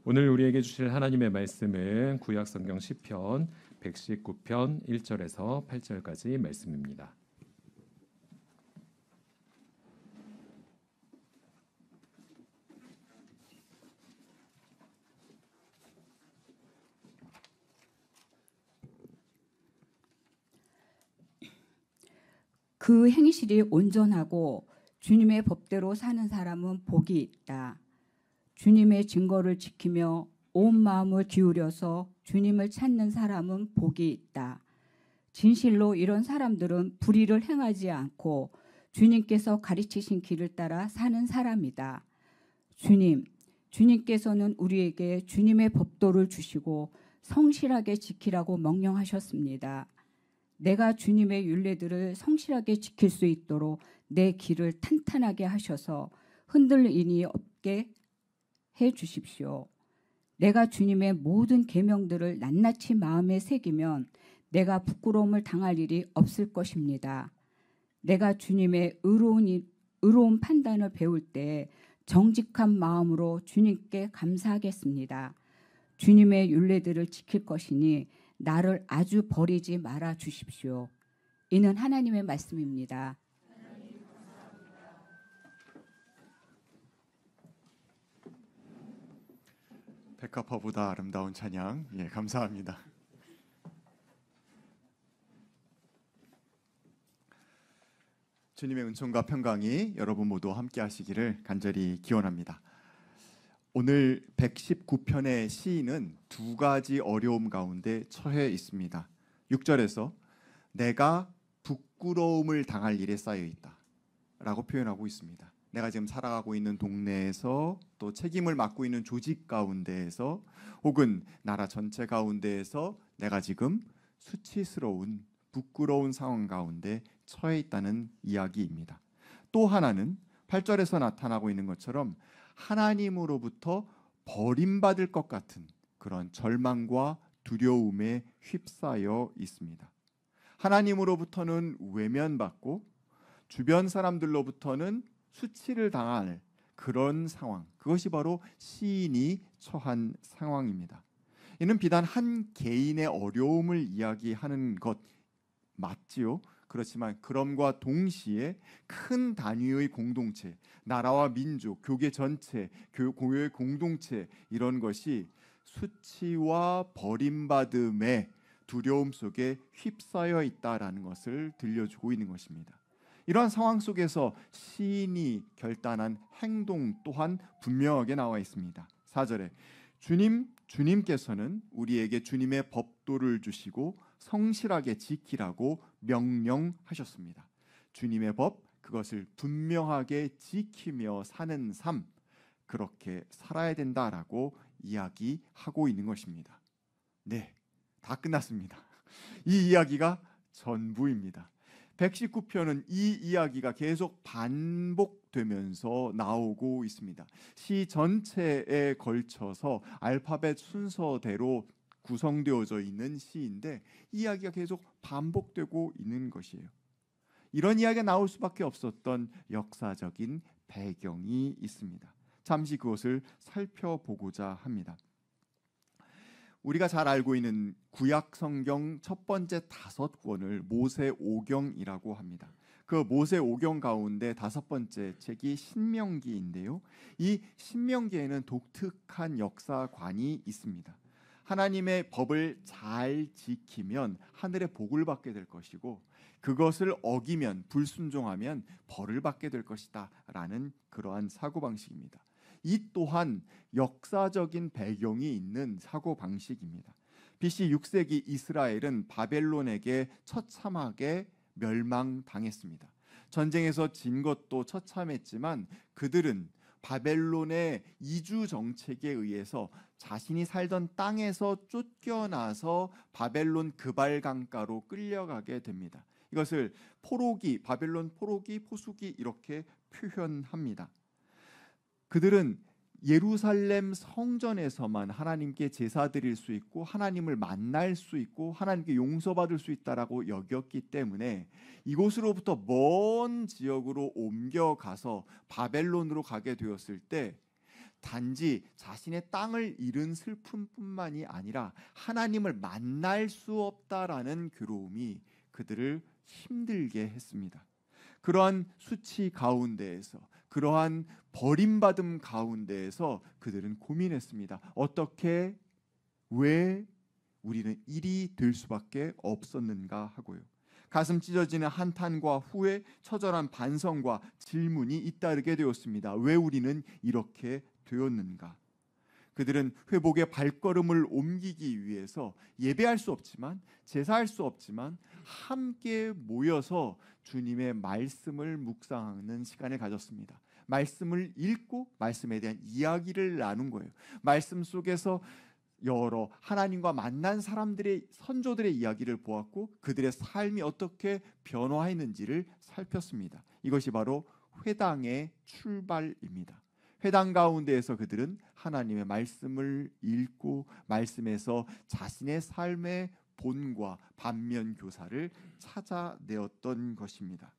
오늘 우리에게 주실 하나님의 말씀은 구약 성경 시편 119편 1절에서 8절까지 말씀입니다. 그 행실이 온전하고 주님의 법대로 사는 사람은 복이 있다. 주님의 증거를 지키며 온 마음을 기울여서 주님을 찾는 사람은 복이 있다. 진실로 이런 사람들은 불의를 행하지 않고 주님께서 가르치신 길을 따라 사는 사람이다. 주님께서는 우리에게 주님의 법도를 주시고 성실하게 지키라고 명령하셨습니다. 내가 주님의 율례들을 성실하게 지킬 수 있도록 내 길을 탄탄하게 하셔서 흔들림이 없게 해 주십시오. 내가 주님의 모든 계명들을 낱낱이 마음에 새기면 내가 부끄러움을 당할 일이 없을 것입니다. 내가 주님의 의로운 판단을 배울 때 정직한 마음으로 주님께 감사하겠습니다. 주님의 율례들을 지킬 것이니 나를 아주 버리지 말아 주십시오. 이는 하나님의 말씀입니다. 백합화보다 아름다운 찬양, 감사합니다. 주님의 은총과 평강이 여러분 모두 함께 하시기를 간절히 기원합니다. 오늘 119편의 시인은 두 가지 어려움 가운데 처해 있습니다. 6절에서 내가 부끄러움을 당할 일에 쌓여 있다 라고 표현하고 있습니다. 내가 지금 살아가고 있는 동네에서, 또 책임을 맡고 있는 조직 가운데에서, 혹은 나라 전체 가운데에서 내가 지금 수치스러운 부끄러운 상황 가운데 처해 있다는 이야기입니다. 또 하나는 8절에서 나타나고 있는 것처럼 하나님으로부터 버림받을 것 같은 그런 절망과 두려움에 휩싸여 있습니다. 하나님으로부터는 외면받고 주변 사람들로부터는 수치를 당할 그런 상황, 그것이 바로 시인이 처한 상황입니다. 이는 비단 한 개인의 어려움을 이야기하는 것 맞지요? 그렇지만 그럼과 동시에 큰 단위의 공동체, 나라와 민족, 교계 전체, 교회의 공동체, 이런 것이 수치와 버림받음의 두려움 속에 휩싸여 있다라는 것을 들려주고 있는 것입니다. 이러한 상황 속에서 시인이 결단한 행동 또한 분명하게 나와 있습니다. 4절에 주님께서는 우리에게 주님의 법도를 주시고 성실하게 지키라고 명령하셨습니다. 주님의 법, 그것을 분명하게 지키며 사는 삶, 그렇게 살아야 된다라고 이야기하고 있는 것입니다. 네, 다 끝났습니다. 이 이야기가 전부입니다. 119편은 이 이야기가 계속 반복되면서 나오고 있습니다. 시 전체에 걸쳐서 알파벳 순서대로 구성되어져 있는 시인데 이 이야기가 계속 반복되고 있는 것이에요. 이런 이야기가 나올 수밖에 없었던 역사적인 배경이 있습니다. 잠시 그것을 살펴보고자 합니다. 우리가 잘 알고 있는 구약 성경 첫 번째 5권을 모세오경이라고 합니다. 그 모세오경 가운데 5번째 책이 신명기인데요. 이 신명기에는 독특한 역사관이 있습니다. 하나님의 법을 잘 지키면 하늘의 복을 받게 될 것이고, 그것을 어기면, 불순종하면 벌을 받게 될 것이다 라는 그러한 사고방식입니다. 이 또한 역사적인 배경이 있는 사고방식입니다. BC 6세기 이스라엘은 바벨론에게 처참하게 멸망당했습니다. 전쟁에서 진 것도 처참했지만 그들은 바벨론의 이주 정책에 의해서 자신이 살던 땅에서 쫓겨나서 바벨론 그발강가로 끌려가게 됩니다. 이것을 포로기, 바벨론 포로기, 포수기 이렇게 표현합니다. 그들은 예루살렘 성전에서만 하나님께 제사 드릴 수 있고 하나님을 만날 수 있고 하나님께 용서받을 수 있다라고 여겼기 때문에 이곳으로부터 먼 지역으로 옮겨가서 바벨론으로 가게 되었을 때 단지 자신의 땅을 잃은 슬픔뿐만이 아니라 하나님을 만날 수 없다라는 괴로움이 그들을 힘들게 했습니다. 그러한 수치 가운데에서, 그러한 버림받음 가운데에서 그들은 고민했습니다. 어떻게, 왜 우리는 일이 될 수밖에 없었는가 하고요. 가슴 찢어지는 한탄과 후회, 처절한 반성과 질문이 잇따르게 되었습니다. 왜 우리는 이렇게 되었는가? 그들은 회복의 발걸음을 옮기기 위해서 예배할 수 없지만, 제사할 수 없지만 함께 모여서 주님의 말씀을 묵상하는 시간을 가졌습니다. 말씀을 읽고 말씀에 대한 이야기를 나눈 거예요. 말씀 속에서 여러 하나님과 만난 사람들의, 선조들의 이야기를 보았고 그들의 삶이 어떻게 변화했는지를 살폈습니다. 이것이 바로 회당의 출발입니다. 회당 가운데에서 그들은 하나님의 말씀을 읽고 말씀에서 자신의 삶의 본과 반면 교사를 찾아내었던 것입니다.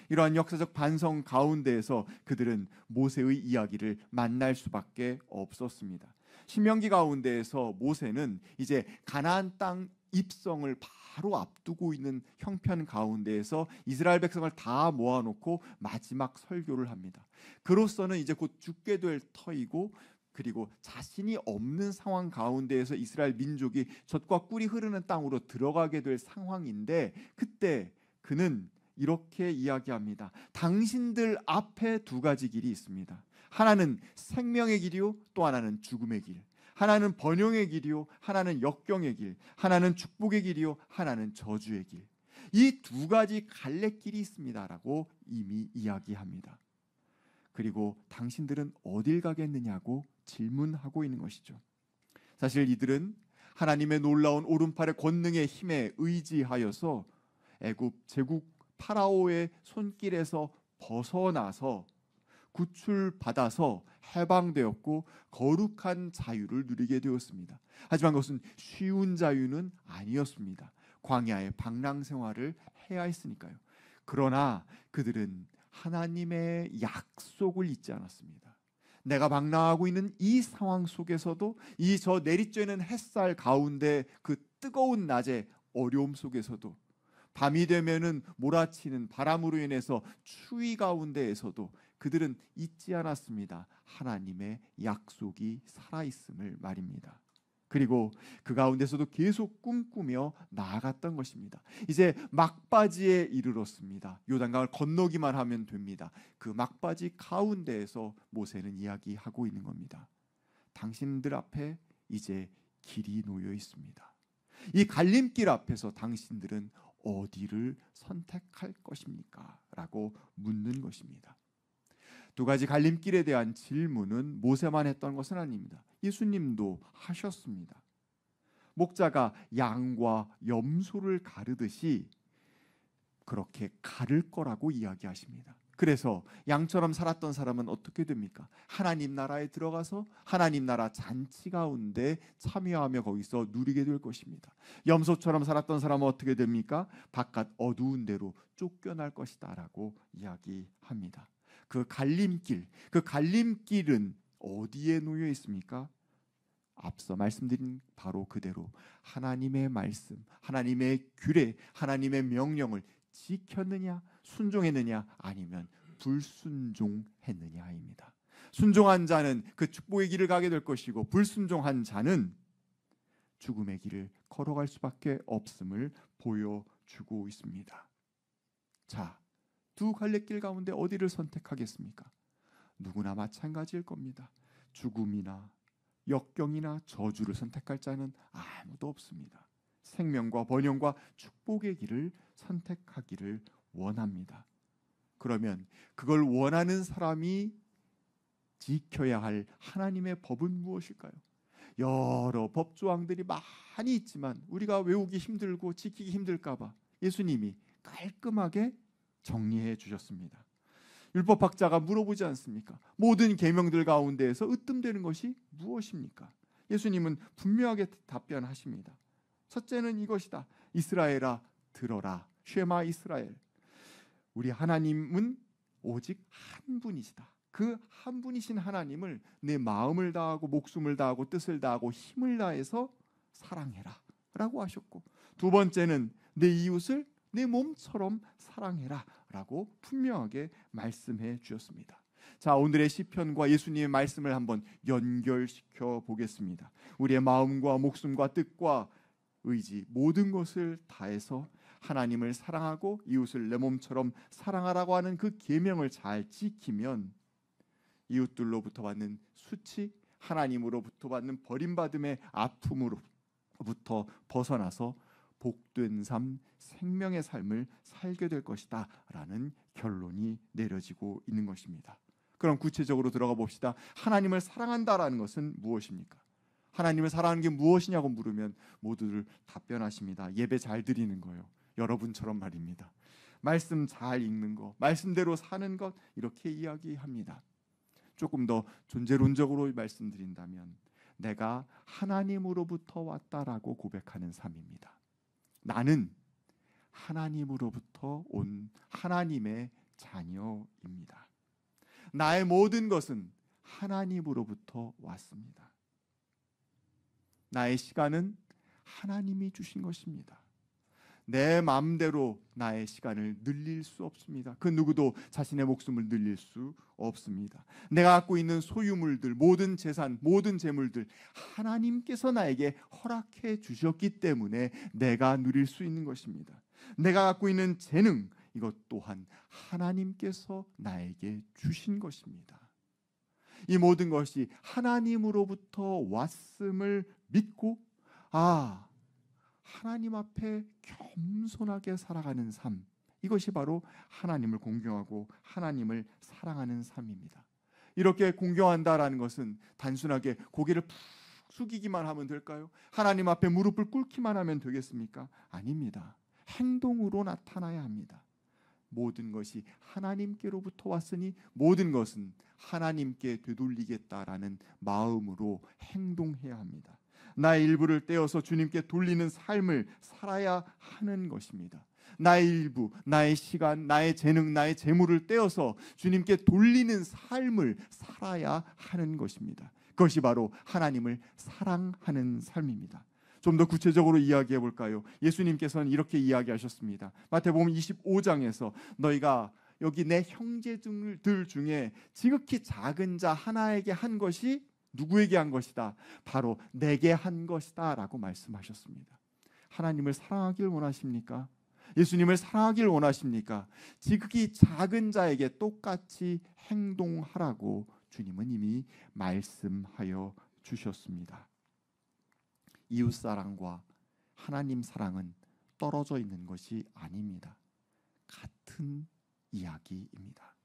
이러한 역사적 반성 가운데에서 그들은 모세의 이야기를 만날 수밖에 없었습니다. 신명기 가운데에서 모세는 이제 가나안 땅 입성을 바로 앞두고 있는 형편 가운데에서 이스라엘 백성을 다 모아놓고 마지막 설교를 합니다. 그로서는 이제 곧 죽게 될 터이고, 그리고 자신이 없는 상황 가운데에서 이스라엘 민족이 젖과 꿀이 흐르는 땅으로 들어가게 될 상황인데, 그때 그는 이렇게 이야기합니다. 당신들 앞에 두 가지 길이 있습니다. 하나는 생명의 길이요, 또 하나는 죽음의 길. 하나는 번영의 길이요, 하나는 역경의 길. 하나는 축복의 길이요, 하나는 저주의 길. 이 두 가지 갈래길이 있습니다라고 이미 이야기합니다. 그리고 당신들은 어딜 가겠느냐고 질문하고 있는 것이죠. 사실 이들은 하나님의 놀라운 오른팔의 권능의 힘에 의지하여서 애굽 제국 파라오의 손길에서 벗어나서 구출받아서 해방되었고 거룩한 자유를 누리게 되었습니다. 하지만 그것은 쉬운 자유는 아니었습니다. 광야의 방랑 생활을 해야 했으니까요. 그러나 그들은 하나님의 약속을 잊지 않았습니다. 내가 방랑하고 있는 이 상황 속에서도, 이 저 내리쬐는 햇살 가운데, 그 뜨거운 낮의 어려움 속에서도, 밤이 되면은 몰아치는 바람으로 인해서 추위 가운데에서도 그들은 잊지 않았습니다. 하나님의 약속이 살아있음을 말입니다. 그리고 그 가운데서도 계속 꿈꾸며 나아갔던 것입니다. 이제 막바지에 이르렀습니다. 요단강을 건너기만 하면 됩니다. 그 막바지 가운데에서 모세는 이야기하고 있는 겁니다. 당신들 앞에 이제 길이 놓여 있습니다. 이 갈림길 앞에서 당신들은 어디를 선택할 것입니까? 라고 묻는 것입니다. 두 가지 갈림길에 대한 질문은 모세만 했던 것은 아닙니다. 예수님도 하셨습니다. 목자가 양과 염소를 가르듯이 그렇게 가를 거라고 이야기하십니다. 그래서 양처럼 살았던 사람은 어떻게 됩니까? 하나님 나라에 들어가서 하나님 나라 잔치 가운데 참여하며 거기서 누리게 될 것입니다. 염소처럼 살았던 사람은 어떻게 됩니까? 바깥 어두운 데로 쫓겨날 것이다 라고 이야기합니다. 그 갈림길은 어디에 놓여 있습니까? 앞서 말씀드린 바로 그대로 하나님의 말씀, 하나님의 규례, 하나님의 명령을 지켰느냐, 순종했느냐, 아니면 불순종했느냐입니다. 순종한 자는 그 축복의 길을 가게 될 것이고, 불순종한 자는 죽음의 길을 걸어갈 수밖에 없음을 보여주고 있습니다. 자, 두 갈래길 가운데 어디를 선택하겠습니까? 누구나 마찬가지일 겁니다. 죽음이나 역경이나 저주를 선택할 자는 아무도 없습니다. 생명과 번영과 축복의 길을 선택하기를 원합니다. 그러면 그걸 원하는 사람이 지켜야 할 하나님의 법은 무엇일까요? 여러 법조항들이 많이 있지만 우리가 외우기 힘들고 지키기 힘들까 봐 예수님이 깔끔하게 정리해 주셨습니다. 율법학자가 물어보지 않습니까? 모든 계명들 가운데에서 으뜸되는 것이 무엇입니까? 예수님은 분명하게 답변하십니다. 첫째는 이것이다. 이스라엘아 들어라. 쉐마 이스라엘. 우리 하나님은 오직 한 분이시다. 그 한 분이신 하나님을 내 마음을 다하고 목숨을 다하고 뜻을 다하고 힘을 다해서 사랑해라 라고 하셨고, 두 번째는 내 이웃을 내 몸처럼 사랑해라 라고 분명하게 말씀해 주셨습니다. 자, 오늘의 시편과 예수님의 말씀을 한번 연결시켜 보겠습니다. 우리의 마음과 목숨과 뜻과 의지 모든 것을 다해서 하나님을 사랑하고 이웃을 내 몸처럼 사랑하라고 하는 그 계명을 잘 지키면 이웃들로부터 받는 수치, 하나님으로부터 받는 버림받음의 아픔으로부터 벗어나서 복된 삶, 생명의 삶을 살게 될 것이다 라는 결론이 내려지고 있는 것입니다. 그럼 구체적으로 들어가 봅시다. 하나님을 사랑한다라는 것은 무엇입니까? 하나님을 사랑하는 게 무엇이냐고 물으면 모두들 답변하십니다. 예배 잘 드리는 거요. 여러분처럼 말입니다. 말씀 잘 읽는 것, 말씀대로 사는 것, 이렇게 이야기합니다. 조금 더 존재론적으로 말씀드린다면 내가 하나님으로부터 왔다라고 고백하는 삶입니다. 나는 하나님으로부터 온 하나님의 자녀입니다. 나의 모든 것은 하나님으로부터 왔습니다. 나의 시간은 하나님이 주신 것입니다. 내 마음대로 나의 시간을 늘릴 수 없습니다. 그 누구도 자신의 목숨을 늘릴 수 없습니다. 내가 갖고 있는 소유물들, 모든 재산, 모든 재물들 하나님께서 나에게 허락해 주셨기 때문에 내가 누릴 수 있는 것입니다. 내가 갖고 있는 재능, 이것 또한 하나님께서 나에게 주신 것입니다. 이 모든 것이 하나님으로부터 왔음을 믿고 하나님 앞에 겸손하게 살아가는 삶, 이것이 바로 하나님을 공경하고 하나님을 사랑하는 삶입니다. 이렇게 공경한다라는 것은 단순하게 고개를 푹 숙이기만 하면 될까요? 하나님 앞에 무릎을 꿇기만 하면 되겠습니까? 아닙니다. 행동으로 나타나야 합니다. 모든 것이 하나님께로부터 왔으니 모든 것은 하나님께 되돌리겠다라는 마음으로 행동해야 합니다. 나의 일부를 떼어서 주님께 돌리는 삶을 살아야 하는 것입니다. 나의 일부, 나의 시간, 나의 재능, 나의 재물을 떼어서 주님께 돌리는 삶을 살아야 하는 것입니다. 그것이 바로 하나님을 사랑하는 삶입니다. 좀 더 구체적으로 이야기해 볼까요? 예수님께서는 이렇게 이야기하셨습니다. 마태복음 25장에서 너희가 여기 내 형제들 중에 지극히 작은 자 하나에게 한 것이 누구에게 한 것이다? 바로 내게 한 것이다 라고 말씀하셨습니다. 하나님을 사랑하길 원하십니까? 예수님을 사랑하길 원하십니까? 지극히 작은 자에게 똑같이 행동하라고 주님은 이미 말씀하여 주셨습니다. 이웃 사랑과 하나님 사랑은 떨어져 있는 것이 아닙니다. 같은 이야기입니다.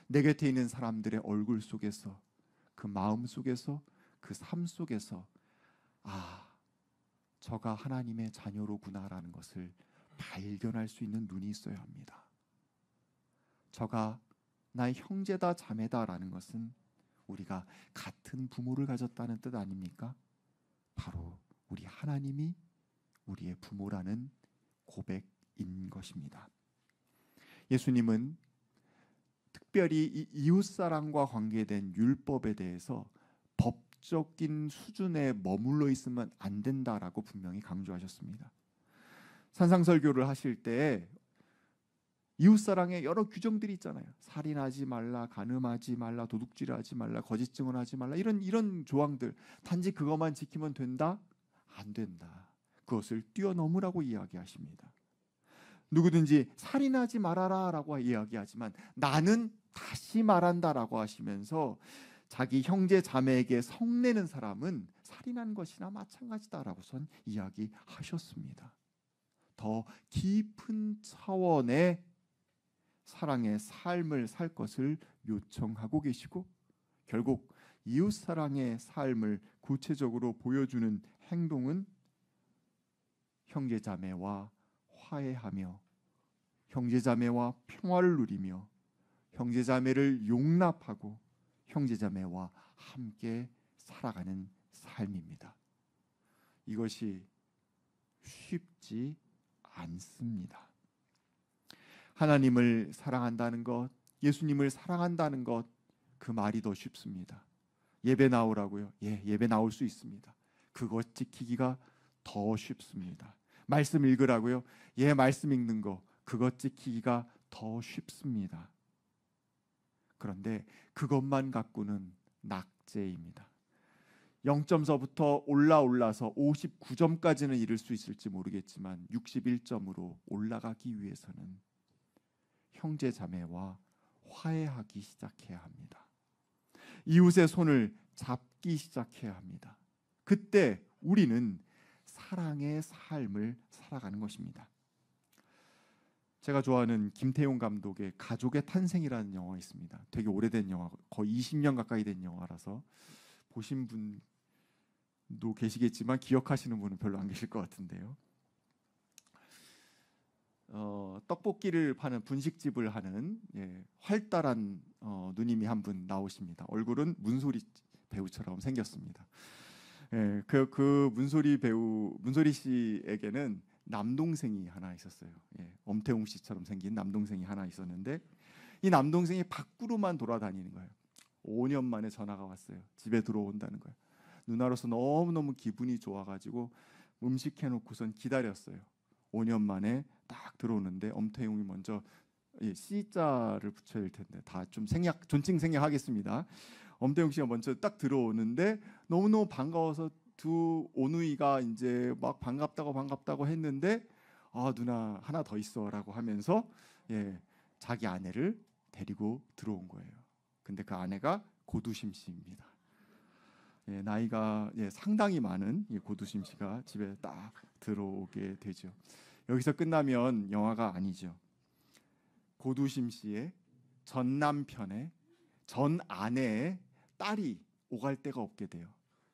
내 곁에 있는 사람들의 얼굴 속에서, 그 마음 속에서, 그 삶 속에서 저가 하나님의 자녀로구나라는 것을 발견할 수 있는 눈이 있어야 합니다. 저가 나의 형제다 자매다라는 것은 우리가 같은 부모를 가졌다는 뜻 아닙니까? 바로 우리 하나님이 우리의 부모라는 고백인 것입니다. 예수님은 특별히 이 이웃사랑과 관계된 율법에 대해서 법적인 수준에 머물러 있으면 안 된다라고 분명히 강조하셨습니다. 산상설교를 하실 때 이웃사랑에 여러 규정들이 있잖아요. 살인하지 말라, 간음하지 말라, 도둑질하지 말라, 거짓 증언하지 말라, 이런 조항들. 단지 그것만 지키면 된다? 안 된다. 그것을 뛰어넘으라고 이야기하십니다. 누구든지 살인하지 말아라 라고 이야기하지만 나는 다시 말한다라고 하시면서 자기 형제 자매에게 성내는 사람은 살인한 것이나 마찬가지다라고선 이야기하셨습니다. 더 깊은 차원의 사랑의 삶을 살 것을 요청하고 계시고, 결국 이웃사랑의 삶을 구체적으로 보여주는 행동은 형제자매와 화해하며 형제자매와 평화를 누리며 형제자매를 용납하고 형제자매와 함께 살아가는 삶입니다. 이것이 쉽지 않습니다. 하나님을 사랑한다는 것, 예수님을 사랑한다는 것, 그 말이 더 쉽습니다. 예배 나오라고요? 예, 예배 나올 수 있습니다. 그것 지키기가 더 쉽습니다. 말씀 읽으라고요? 예, 말씀 읽는 거 그것 지키기가 더 쉽습니다. 그런데 그것만 갖고는 낙제입니다. 0점서부터 올라서 59점까지는 이룰 수 있을지 모르겠지만 61점으로 올라가기 위해서는 형제 자매와 화해하기 시작해야 합니다. 이웃의 손을 잡기 시작해야 합니다. 그때 우리는 사랑의 삶을 살아가는 것입니다. 제가 좋아하는 김태용 감독의 가족의 탄생이라는 영화 있습니다. 되게 오래된 영화, 거의 20년 가까이 된 영화라서 보신 분도 계시겠지만 기억하시는 분은 별로 안 계실 것 같은데요. 떡볶이를 파는 분식집을 하는 활달한 누님이 한 분 나오십니다. 얼굴은 문소리 배우처럼 생겼습니다. 그 문소리 씨에게는 남동생이 하나 있었어요. 엄태웅 씨처럼 생긴 남동생이 하나 있었는데 이 남동생이 밖으로만 돌아다니는 거예요. 5년 만에 전화가 왔어요. 집에 들어온다는 거예요. 누나로서 너무너무 기분이 좋아가지고 음식 해놓고선 기다렸어요. 5년 만에 딱 들어오는데 엄태웅이 먼저 C자를 붙여야 될 텐데 다 좀 존칭 생략하겠습니다. 엄태웅 씨가 먼저 딱 들어오는데 너무너무 반가워서 두 오누이가 이제 막 반갑다고 했는데 누나 하나 더 있어라고 하면서 자기 아내를 데리고 들어온 거예요. 근데 그 아내가 고두심 씨입니다. 나이가 상당히 많은 고두심 씨가 집에 딱 들어오게 되죠. 여기서 끝나면 영화가 아니죠. 고두심 씨의 전 남편의 전 아내의 딸이 오갈 데가 없게 돼요.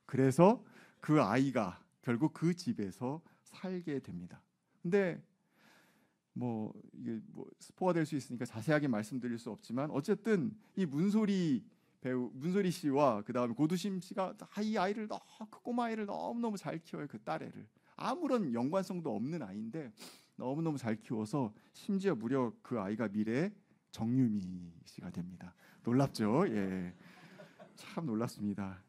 그래서 그 아이가 결국 그 집에서 살게 됩니다. 근데 이게 스포가 될 수 있으니까 자세하게 말씀드릴 수 없지만 어쨌든 이 문소리 씨와 그 다음에 고두심 씨가 이 아이를 그 꼬마 아이를 너무너무 잘 키워요. 그 딸애를 아무런 연관성도 없는 아이인데 너무너무 잘 키워서 심지어 무려 그 아이가 미래에 정유미 씨가 됩니다. 놀랍죠? 참 놀랍습니다.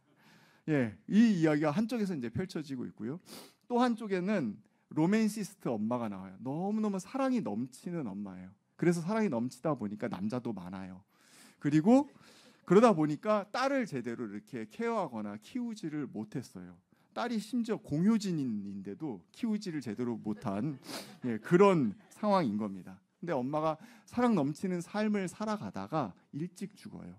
이 이야기가 한쪽에서 이제 펼쳐지고 있고요. 또 한쪽에는 로맨시스트 엄마가 나와요. 너무너무 사랑이 넘치는 엄마예요. 그래서 사랑이 넘치다 보니까 남자도 많아요. 그리고 그러다 보니까 딸을 제대로 이렇게 케어하거나 키우지를 못했어요. 딸이 심지어 공효진인데도 키우지를 제대로 못한 그런 상황인 겁니다. 근데 엄마가 사랑 넘치는 삶을 살아가다가 일찍 죽어요.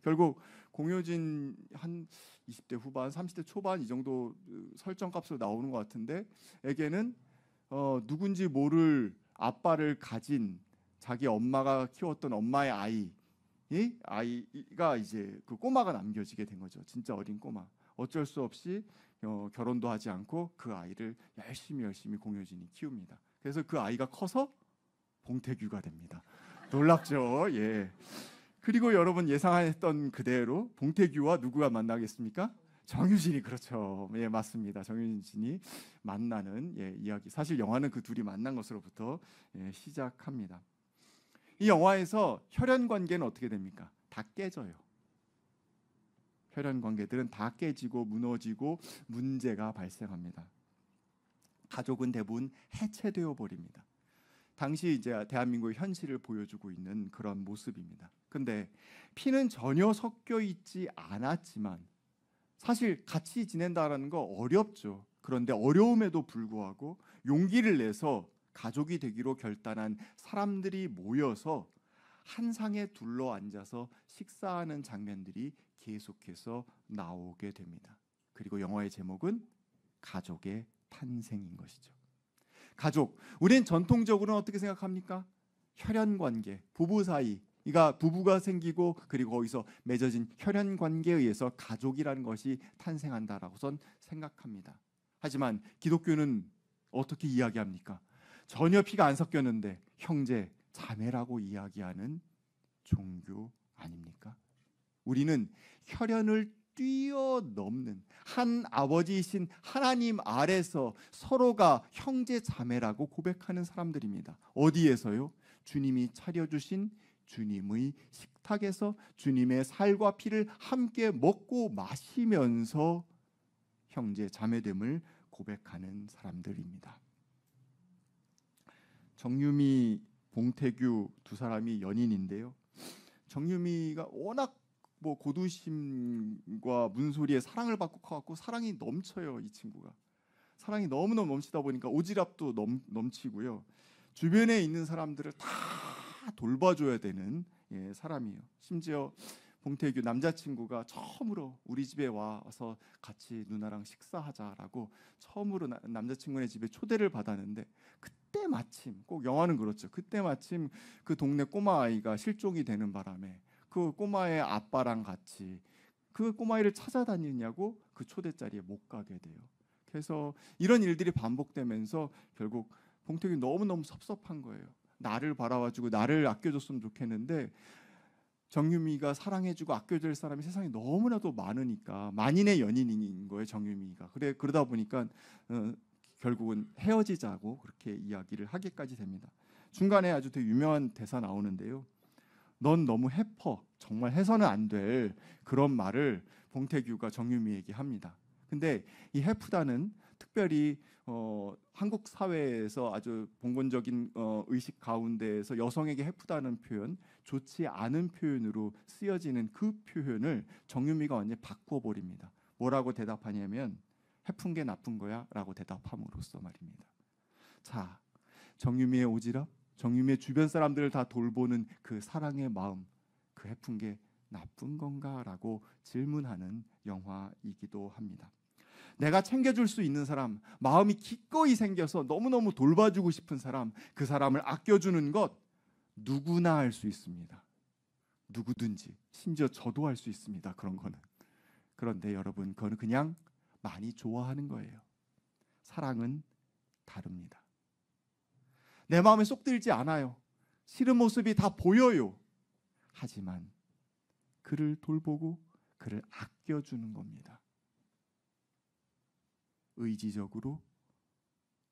결국 공효진 한 20대 후반, 30대 초반 이 정도 설정값으로 나오는 것 같은데 에게는 누군지 모를 아빠를 가진 자기 엄마가 키웠던 엄마의 아이가 이제 그 꼬마가 남겨지게 된 거죠. 진짜 어린 꼬마. 어쩔 수 없이 결혼도 하지 않고 그 아이를 열심히 공효진이 키웁니다. 그래서 그 아이가 커서 봉태규가 됩니다. 놀랍죠? 그리고 여러분 예상했던 그대로 봉태규와 누구가 만나겠습니까? 정유진이. 그렇죠. 맞습니다. 정유진이 만나는 이야기. 사실 영화는 그 둘이 만난 것으로부터 시작합니다. 이 영화에서 혈연 관계는 어떻게 됩니까? 다 깨져요. 혈연 관계들은 다 깨지고 무너지고 문제가 발생합니다. 가족은 대부분 해체되어 버립니다. 당시 이제 대한민국의 현실을 보여주고 있는 그런 모습입니다. 근데 피는 전혀 섞여 있지 않았지만 사실 같이 지낸다라는 거 어렵죠. 그런데 어려움에도 불구하고 용기를 내서 가족이 되기로 결단한 사람들이 모여서 한 상에 둘러 앉아서 식사하는 장면들이 계속해서 나오게 됩니다. 그리고 영화의 제목은 가족의 탄생인 것이죠. 가족, 우리는 전통적으로는 어떻게 생각합니까? 혈연 관계, 부부 사이가 부부가 생기고 그리고 거기서 맺어진 혈연 관계에 의해서 가족이라는 것이 탄생한다라고선 생각합니다. 하지만 기독교는 어떻게 이야기합니까? 전혀 피가 안 섞였는데 형제, 자매라고 이야기하는 종교 아닙니까? 우리는 혈연을 뛰어넘는 한 아버지이신 하나님 아래서 서로가 형제 자매라고 고백하는 사람들입니다. 어디에서요? 주님이 차려주신 주님의 식탁에서 주님의 살과 피를 함께 먹고 마시면서 형제 자매됨을 고백하는 사람들입니다. 정유미, 봉태규 두 사람이 연인인데요. 정유미가 워낙 고두심과 문소리에 사랑을 받고 커갖고 사랑이 넘쳐요. 이 친구가 사랑이 너무너무 넘치다 보니까 오지랖도 넘치고요. 주변에 있는 사람들을 다 돌봐줘야 되는 사람이에요. 심지어 봉태규 남자친구가 처음으로 우리 집에 와서 같이 누나랑 식사하자라고 처음으로 남자친구네 집에 초대를 받았는데, 그때 마침, 꼭 영화는 그렇죠, 그때 마침 그 동네 꼬마아이가 실종이 되는 바람에 그 꼬마의 아빠랑 같이 그 꼬마아이를 찾아다니냐고 그 초대 자리에 못 가게 돼요. 그래서 이런 일들이 반복되면서 결국 봉태규 너무너무 섭섭한 거예요. 나를 바라봐주고 나를 아껴줬으면 좋겠는데 정유미가 사랑해주고 아껴줄 사람이 세상에 너무나도 많으니까, 만인의 연인인 거예요 정유미가. 그러다 보니까 결국은 헤어지자고 그렇게 이야기를 하기까지 됩니다. 중간에 아주 되게 유명한 대사 나오는데요. 넌 너무 해퍼, 정말 해서는 안 될 그런 말을 봉태규가 정유미에게 합니다. 근데 이 해프다는 특별히 한국 사회에서 아주 봉건적인 의식 가운데에서 여성에게 해프다는 표현, 좋지 않은 표현으로 쓰여지는 그 표현을 정유미가 완전히 바꿔버립니다. 뭐라고 대답하냐면 해픈 게 나쁜 거야 라고 대답함으로써 말입니다. 자, 정유미의 오지랖, 정유미의 주변 사람들을 다 돌보는 그 사랑의 마음, 그 해픈 게 나쁜 건가 라고 질문하는 영화이기도 합니다. 내가 챙겨줄 수 있는 사람, 마음이 기꺼이 생겨서 너무너무 돌봐주고 싶은 사람, 그 사람을 아껴주는 것 누구나 할 수 있습니다. 누구든지, 심지어 저도 할 수 있습니다. 그런 거는. 그런데 여러분, 그거는 그냥 많이 좋아하는 거예요. 사랑은 다릅니다. 내 마음에 쏙 들지 않아요. 싫은 모습이 다 보여요. 하지만 그를 돌보고 그를 아껴주는 겁니다. 의지적으로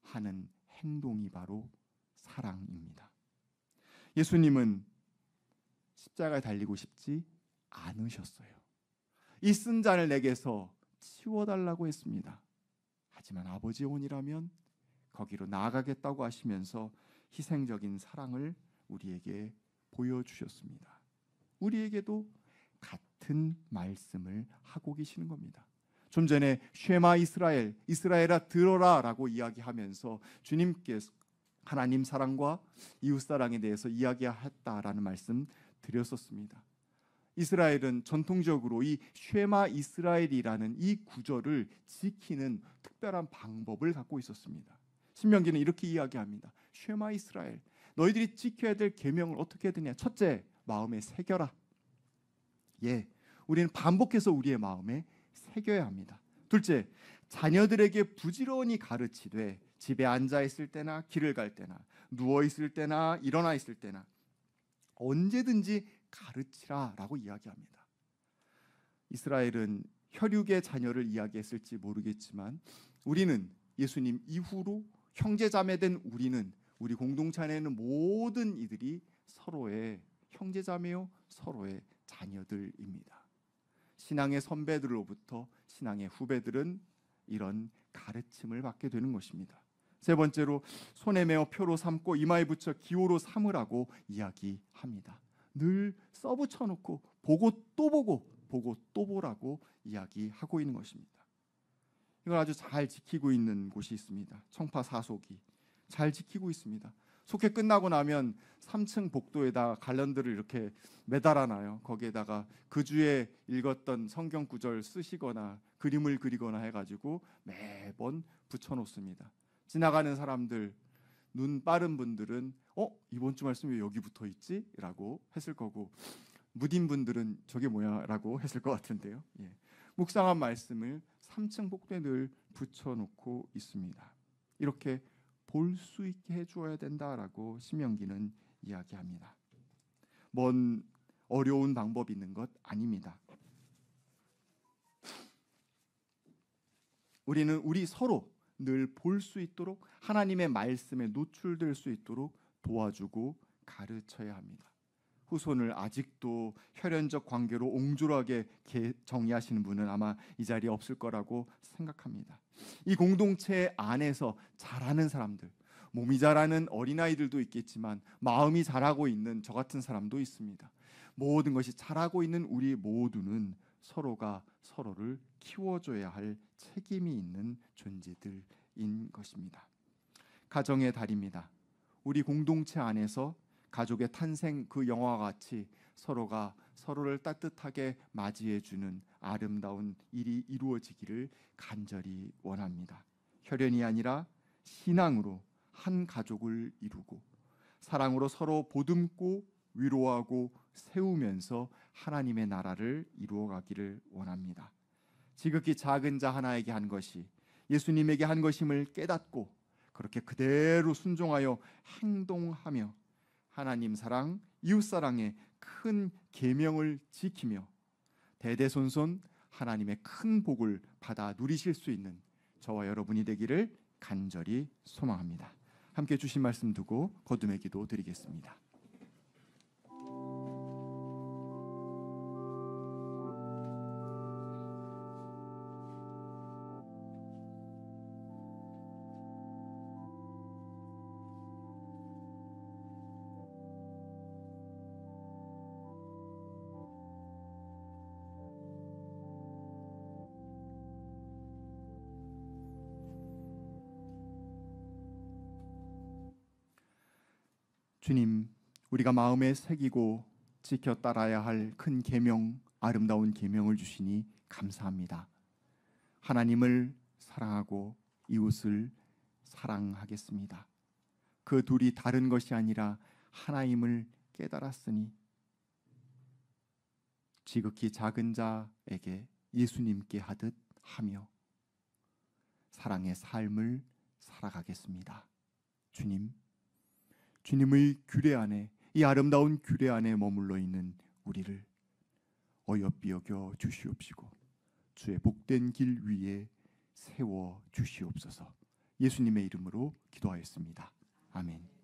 하는 행동이 바로 사랑입니다. 예수님은 십자가에 달리고 싶지 않으셨어요. 이 쓴 잔을 내게서 치워달라고 했습니다. 하지만 아버지의 온이라면 거기로 나아가겠다고 하시면서 희생적인 사랑을 우리에게 보여주셨습니다. 우리에게도 같은 말씀을 하고 계시는 겁니다. 좀 전에 쉐마 이스라엘, 이스라엘아 들어라 라고 이야기하면서 주님께서 하나님 사랑과 이웃 사랑에 대해서 이야기했다라는 말씀 드렸었습니다. 이스라엘은 전통적으로 이 쉐마 이스라엘이라는 이 구절을 지키는 특별한 방법을 갖고 있었습니다. 신명기는 이렇게 이야기합니다. 쉐마 이스라엘, 너희들이 지켜야 될 계명을 어떻게 해야 되냐? 첫째, 마음에 새겨라. 우리는 반복해서 우리의 마음에 새겨야 합니다. 둘째, 자녀들에게 부지런히 가르치되 집에 앉아 있을 때나 길을 갈 때나 누워 있을 때나 일어나 있을 때나 언제든지 가르치라라고 이야기합니다. 이스라엘은 혈육의 자녀를 이야기했을지 모르겠지만 우리는 예수님 이후로 형제자매된 우리 공동체 안에 있는 모든 이들이 서로의 형제자매요, 서로의 자녀들입니다. 신앙의 선배들로부터 신앙의 후배들은 이런 가르침을 받게 되는 것입니다. 세 번째로, 손에 메어 표로 삼고 이마에 붙여 기호로 삼으라고 이야기합니다. 늘 써붙여 놓고 보고 또 보고 보고 또 보라고 이야기하고 있는 것입니다. 이걸 아주 잘 지키고 있는 곳이 있습니다. 청파 사속이 잘 지키고 있습니다. 속회 끝나고 나면 3층 복도에다 갈런드를 이렇게 매달아놔요. 거기에다가 그 주에 읽었던 성경 구절 쓰시거나 그림을 그리거나 해가지고 매번 붙여놓습니다. 지나가는 사람들, 눈 빠른 분들은 이번 주 말씀이 왜 여기 붙어 있지? 라고 했을 거고, 무딘 분들은 저게 뭐야? 라고 했을 것 같은데요. 묵상한 말씀을 3층 복도에 늘 붙여놓고 있습니다. 이렇게 볼 수 있게 해주어야 된다라고 신명기는 이야기합니다. 뭔 어려운 방법이 있는 것 아닙니다. 우리는 우리 서로 늘 볼 수 있도록 하나님의 말씀에 노출될 수 있도록 도와주고 가르쳐야 합니다. 후손을 아직도 혈연적 관계로 옹졸하게 정의하시는 분은 아마 이 자리에 없을 거라고 생각합니다. 이 공동체 안에서 자라는 사람들, 몸이 자라는 어린아이들도 있겠지만 마음이 자라고 있는 저 같은 사람도 있습니다. 모든 것이 자라고 있는 우리 모두는 서로가 서로를 키워줘야 할 책임이 있는 존재들인 것입니다. 가정의 달입니다. 우리 공동체 안에서 가족의 탄생 그 영화와 같이 서로가 서로를 따뜻하게 맞이해주는 아름다운 일이 이루어지기를 간절히 원합니다. 혈연이 아니라 신앙으로 한 가족을 이루고 사랑으로 서로 보듬고 위로하고 세우면서 하나님의 나라를 이루어가기를 원합니다. 지극히 작은 자 하나에게 한 것이 예수님에게 한 것임을 깨닫고 그렇게 그대로 순종하여 행동하며 하나님 사랑, 이웃 사랑의 큰 계명을 지키며 대대손손 하나님의 큰 복을 받아 누리실 수 있는 저와 여러분이 되기를 간절히 소망합니다. 함께 주신 말씀 두고 거듭의 기도 드리겠습니다. 주님, 우리가 마음에 새기고 지켜 따라야 할 큰 계명, 아름다운 계명을 주시니 감사합니다. 하나님을 사랑하고 이웃을 사랑하겠습니다. 그 둘이 다른 것이 아니라 하나임을 깨달았으니 지극히 작은 자에게 예수님께 하듯 하며 사랑의 삶을 살아가겠습니다. 주님의 규례 안에, 이 아름다운 규례 안에 머물러 있는 우리를 어여삐 여겨 주시옵시고 주의 복된 길 위에 세워 주시옵소서. 예수님의 이름으로 기도하였습니다. 아멘.